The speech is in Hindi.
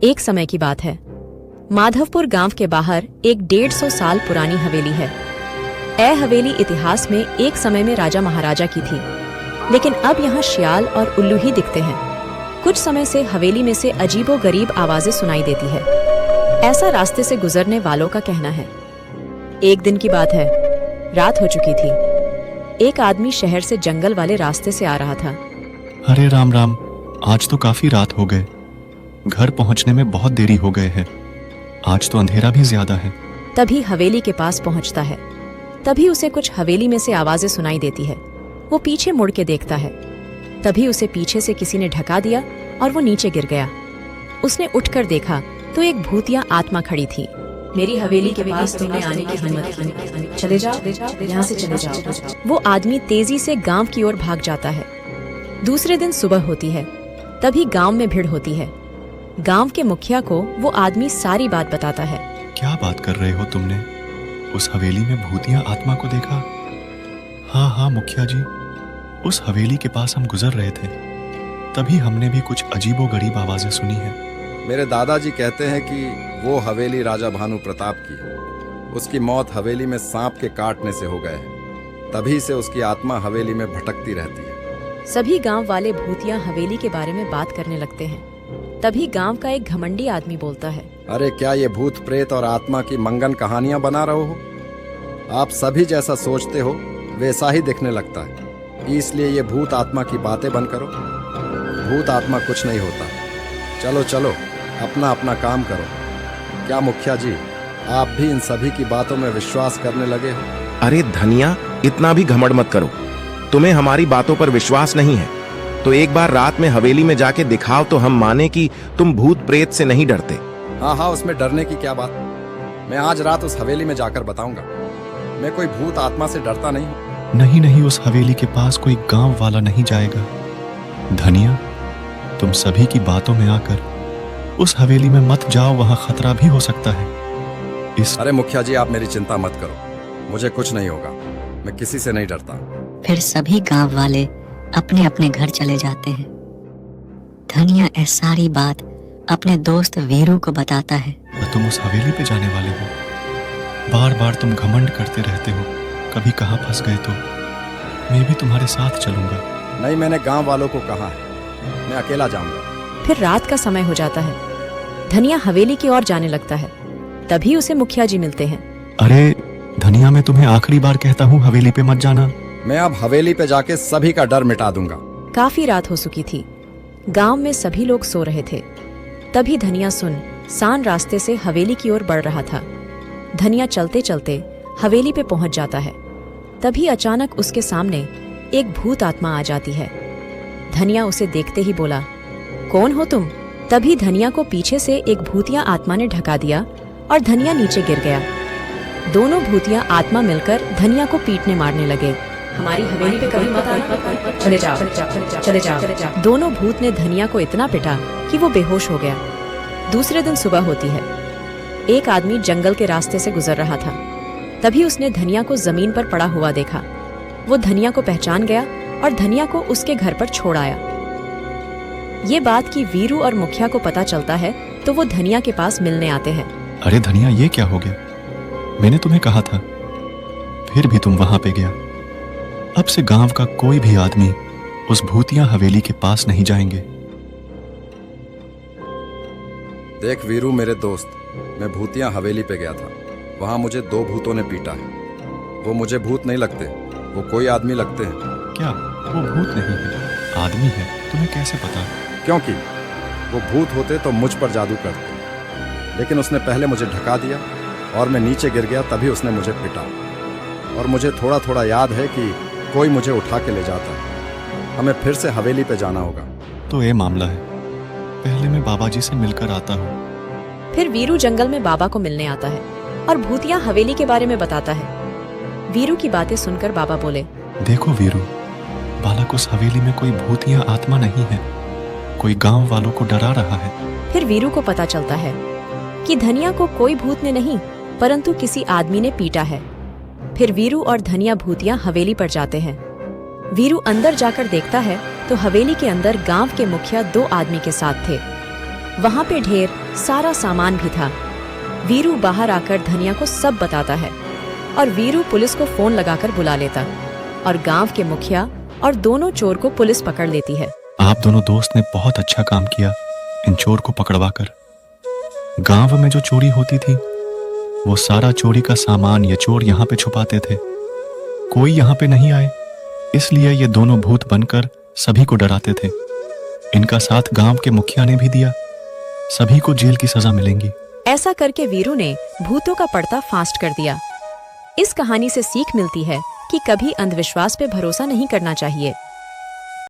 एक समय की बात है। माधवपुर गांव के बाहर एक 150 साल पुरानी हवेली है। यह हवेली इतिहास में एक समय में राजा महाराजा की थी, लेकिन अब यहाँ शियाल और उल्लू ही दिखते हैं। कुछ समय से हवेली में से अजीबोगरीब आवाजें सुनाई देती है, ऐसा रास्ते से गुजरने वालों का कहना है। एक दिन की बात है, रात हो चुकी थी। एक आदमी शहर से जंगल वाले रास्ते से आ रहा था। अरे राम राम, आज तो काफी रात हो गए। घर पहुंचने में बहुत देरी हो गए है। आज तो अंधेरा भी ज्यादा है। तभी हवेली के पास पहुंचता है। तभी उसे कुछ हवेली में से आवाजें सुनाई देती है। वो पीछे मुड़ के देखता है। तभी उसे पीछे से किसी ने ढका दिया और वो नीचे गिर गया। उसने उठकर देखा तो एक भूतिया आत्मा खड़ी थी। मेरी हवेली के पास तुमने आने की हिम्मत की, चले जाओ, यहाँ से चले जाओ। वो आदमी तेजी से गांव की ओर भाग जाता है। दूसरे दिन सुबह होती है। तभी गांव में भीड़ होती है। गांव के मुखिया को वो आदमी सारी बात बताता है। क्या बात कर रहे हो तुमने? उस हवेली में भूतिया आत्मा को देखा? हाँ हाँ मुखिया जी, उस हवेली के पास हम गुजर रहे थे, तभी हमने भी कुछ अजीबोगरीब आवाजें सुनी है। मेरे दादाजी कहते हैं कि वो हवेली राजा भानु प्रताप की है। उसकी मौत हवेली में सांप के काटने से हो गए है। तभी से उसकी आत्मा हवेली में भटकती रहती है। सभी गांव वाले भूतिया हवेली के बारे में बात करने लगते हैं। तभी गांव का एक घमंडी आदमी बोलता है, अरे क्या ये भूत प्रेत और आत्मा की मंगन कहानियां बना रहे हो? आप सभी जैसा सोचते हो वैसा ही दिखने लगता है, इसलिए ये भूत आत्मा की बातें बंद करो। भूत आत्मा कुछ नहीं होता। चलो चलो अपना अपना काम करो। क्या मुखिया जी, आप भी इन सभी की बातों में विश्वास करने लगे हो? अरे धनिया, इतना भी घमंड मत करो। तुम्हें हमारी बातों पर विश्वास नहीं है तो एक बार रात में हवेली में जाके दिखाओ तो हम माने कि तुम भूत प्रेत से नहीं डरते। हाँ हाँ, उसमें डरने की क्या बात। मैं आज रात उस हवेली में जाकर बताऊंगा। मैं कोई भूत आत्मा से डरता नहीं हूँ। नहीं नहीं, उस हवेली के पास कोई गांव वाला नहीं जाएगा। धनिया, तुम सभी की बातों में आकर उस हवेली में मत जाओ, वहां खतरा भी हो सकता है। अरे मुखिया जी, आप मेरी चिंता मत करो, मुझे कुछ नहीं होगा। मैं किसी से नहीं डरता। फिर सभी गांव वाले अपने अपने घर चले जाते हैं। धनिया यह सारी बात अपने दोस्त वीरू को बताता है। तुम उस हवेली पे जाने वाले हो? बार बार तुम घमंड करते रहते हो, कभी कहाँ फंस गए तो मैं भी तुम्हारे साथ चलूंगा। नहीं, मैंने गांव वालों को कहा है, मैं अकेला जाऊंगा। फिर रात का समय हो जाता है। धनिया हवेली की ओर जाने लगता है। तभी उसे मुखिया जी मिलते हैं। अरे धनिया, मैं तुम्हें आखिरी बार कहता हूँ, हवेली पे मत जाना। मैं अब हवेली पे जाके सभी का डर मिटा दूंगा। काफी रात हो चुकी थी। गांव में सभी लोग सो रहे थे। तभी धनिया सुनसान रास्ते से हवेली की ओर बढ़ रहा था। धनिया चलते चलते हवेली पे पहुंच जाता है। तभी अचानक उसके सामने एक भूत आत्मा आ जाती है। धनिया उसे देखते ही बोला, कौन हो तुम? तभी धनिया को पीछे से एक भूतिया आत्मा ने ढका दिया और धनिया नीचे गिर गया। दोनों भूतिया आत्मा मिलकर धनिया को पीटने मारने लगे। हमारी हवेली पे कभी मत आना, चले जाओ, चले जाओ। दोनों भूत ने धनिया को इतना पिटा कि वो बेहोश हो गया। दूसरे दिन सुबह होती है। एक आदमी जंगल के रास्ते से गुजर रहा था। तभी उसने धनिया को जमीन पर पड़ा हुआ देखा। वो धनिया को पहचान गया और धनिया को उसके घर पर छोड़ आया। ये बात की वीरू और मुखिया को पता चलता है तो वो धनिया के पास मिलने आते हैं। अरे धनिया, ये क्या हो गया? मैंने तुम्हें कहा था, फिर भी तुम वहां पे गया। अब से गांव का कोई भी आदमी उस भूतिया हवेली के पास नहीं जाएंगे। देख वीरू मेरे दोस्त, मैं भूतिया हवेली पे गया था। वहां मुझे 2 भूतों ने पीटा है। वो मुझे भूत नहीं लगते, वो कोई आदमी लगते हैं। क्या वो भूत नहीं है, आदमी है? तुम्हें कैसे पता? क्योंकि वो भूत होते तो मुझ पर जादू करते, लेकिन उसने पहले मुझे ढका दिया और मैं नीचे गिर गया। तभी उसने मुझे पिटा और मुझे थोड़ा थोड़ा याद है कि कोई मुझे उठा के ले जाता है। हमें फिर से हवेली पे जाना होगा। तो ये मामला है, पहले मैं बाबा जी से मिलकर आता हूँ। फिर वीरू जंगल में बाबा को मिलने आता है और भूतिया हवेली के बारे में बताता है। वीरू की बातें सुनकर बाबा बोले, देखो वीरू, बालक, उस हवेली में कोई भूतिया आत्मा नहीं है, कोई गांव वालों को डरा रहा है। फिर वीरू को पता चलता है कि धनिया को कोई भूत ने नहीं परंतु किसी आदमी ने पीटा है। फिर वीरू और धनिया भूतिया हवेली पर जाते हैं। वीरू अंदर जाकर देखता है तो हवेली के अंदर गांव के मुखिया 2 आदमी के साथ थे। वहां पे ढेर सारा सामान भी था। वीरू बाहर आकर धनिया को सब बताता है और वीरू पुलिस को फोन लगाकर बुला लेता और गांव के मुखिया और दोनों चोर को पुलिस पकड़ लेती है। आप दोनों दोस्त ने बहुत अच्छा काम किया इन चोर को पकड़वाकर। गांव में जो चोरी होती थी वो सारा चोरी का सामान ये चोर यहाँ पे छुपाते थे। कोई यहाँ पे नहीं आए, इसलिए ये दोनों भूत बनकर सभी को डराते थे। इनका साथ गांव के मुखिया ने भी दिया। सभी को जेल की सजा मिलेंगी। ऐसा करके वीरू ने भूतों का पर्दा फास्ट कर दिया। इस कहानी से सीख मिलती है कि कभी अंधविश्वास पे भरोसा नहीं करना चाहिए।